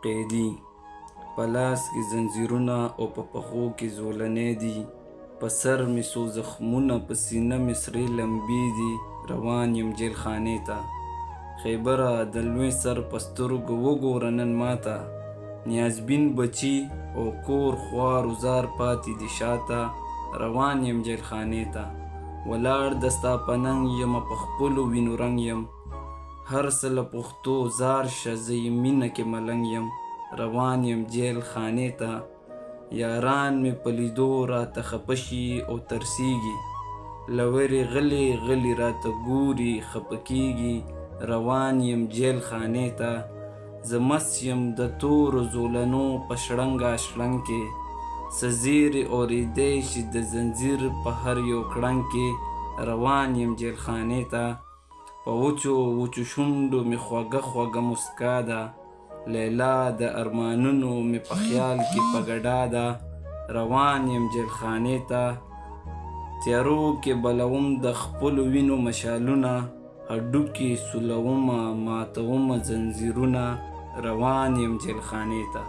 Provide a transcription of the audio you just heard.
قیدي. په لاس کې زنځیرونه او په پښو کې زولنې دي. په سر مې څو زخمونه، په سینه مې سرې لمبې دي. روان یم جیل خانې ته. خیبره د لوی سر په سترګو وګوره نن ماته. نیازبین بچي او کور خوار وزار پاتې دي شاته. روان یم جیل خانې ته. ولاړ د ستا په ننګ یمه، په خپلو وینو رنګ یم. هر څه له پښتو زار شه، زه یې مینه کې ملنګ یم. روان یم جیل خانې ته. یاران مې په لیدو راته خفه شي او ترسیږي. له ویرې غلي غلي راته ګوري خفه کېږي. روان یم جیل خانې ته. زه مست یم د تورو زولنو په شړنګه شړنګ کې. څه زیرې اورېدی شي د زنځیر په هر یو کړنګ کې. روان یم جیل خانې ته. په وچو وچو شونډو مې خوږه خوږه مسکا ده. لیلا د ارمانونو مې په خیال کې په ګډا ده. روان یم جیل خانې ته. تیارو کې بلوم د خپلو وینو مشالونه. هډوکي سولومه ماتومه زنځیرونه. روان یم جیل خانې ته.